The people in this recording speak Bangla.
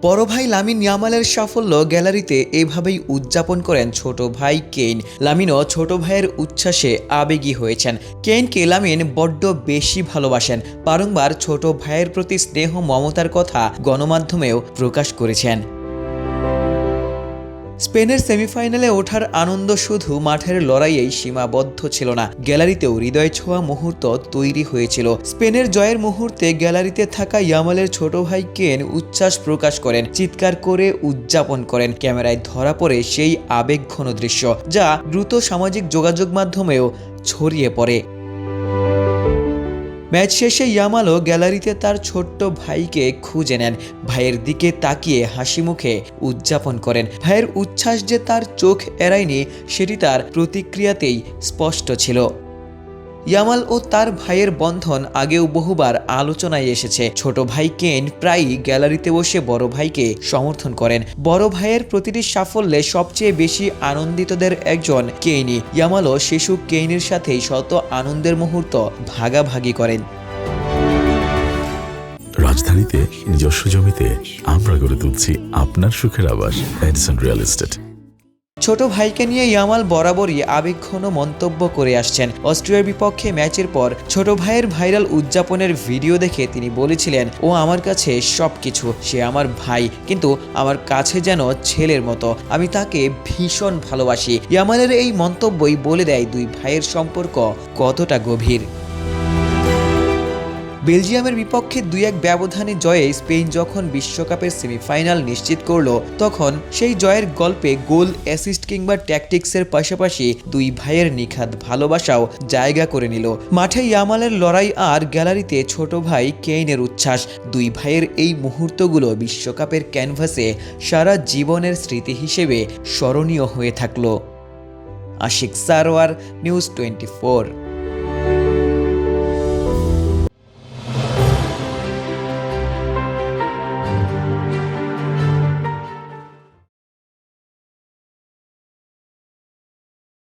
বড় ভাই লামিন ইয়ামালের সাফল্য গ্যালারিতে এভাবেই উদযাপন করেন ছোট ভাই কেইন। লামিনও ছোট ভাইয়ের উচ্ছ্বাসে আবেগী হয়েছেন। কেইনকে লামিন বড্ড বেশি ভালোবাসেন, বারংবার ছোট ভাইয়ের প্রতি স্নেহ মমতার কথা গণমাধ্যমেও প্রকাশ করেছেন। স্পেনের সেমিফাইনালে ওঠার আনন্দ শুধু মাঠের লড়াইয়েই সীমাবদ্ধ ছিল না, গ্যালারিতেও হৃদয় ছোঁয়া মুহূর্ত তৈরি হয়েছিল। স্পেনের জয়ের মুহূর্তে গ্যালারিতে থাকা ইয়ামালের ছোট ভাই কেন উচ্ছ্বাস প্রকাশ করেন, চিৎকার করে উদযাপন করেন। ক্যামেরায় ধরা পড়ে সেই আবেগঘন দৃশ্য, যা দ্রুত সামাজিক যোগাযোগ মাধ্যমেও ছড়িয়ে পড়ে। ম্যাচ শেষে ইয়ামালও গ্যালারিতে তার ছোট্ট ভাইকে খুঁজে নেন, ভাইয়ের দিকে তাকিয়ে হাসি মুখে উদযাপন করেন। ভাইয়ের উচ্ছ্বাস যে তার চোখ এড়ায়নি, সেটি তার প্রতিক্রিয়াতেই স্পষ্ট ছিল। ইয়ামাল ও তার ভাইয়ের বন্ধন আগেও বহুবার আলোচনায় এসেছে। ছোট ভাই কেন প্রায়ই গ্যালারিতে বসে বড় ভাইকে সমর্থন করেন। বড় ভাইয়ের প্রতিটি সাফল্যে সবচেয়ে বেশি আনন্দিতদের একজন কেইনি। ইয়ামালও শিশু কেইনের সাথেই শত আনন্দের মুহূর্ত ভাগাভাগি করেন। রাজধানীতে নিজস্ব জমিতে আমরা গড়ে তুলছি আপনার সুখের আবাস, এডিসন রিয়েল এস্টেট। ছোট ভাইকে নিয়ে ইয়ামাল বরাবরই আবেগঘন মন্তব্য করে আসছেন। অস্ট্রিয়ার বিপক্ষে ম্যাচের পর ছোট ভাইয়ের ভাইরাল উদযাপনের ভিডিও দেখে তিনি বলেছিলেন, ও আমার কাছে সবকিছু, সে আমার ভাই, কিন্তু আমার কাছে যেন ছেলের মতো, আমি তাকে ভীষণ ভালোবাসি। ইয়ামালের এই মন্তব্যই বলে দেয় দুই ভাইয়ের সম্পর্ক কতটা গভীর। বেলজিয়ামের বিপক্ষে 2-1 ব্যবধানে জয়ে স্পেন যখন বিশ্বকাপের সেমিফাইনাল নিশ্চিত করল, তখন সেই জয়ের গল্পে গোল, অ্যাসিস্ট কিংবা ট্যাকটিক্সের পাশাপাশি দুই ভাইয়ের নিখাদ ভালোবাসাও জায়গা করে নিল। মাঠে ইয়ামালের লড়াই আর গ্যালারিতে ছোট ভাই কেইনের উচ্ছ্বাস, দুই ভাইয়ের এই মুহূর্তগুলো বিশ্বকাপের ক্যানভাসে সারা জীবনের স্মৃতি হিসেবে স্মরণীয় হয়ে থাকলো। আশিক সারোয়ার, নিউজ 24।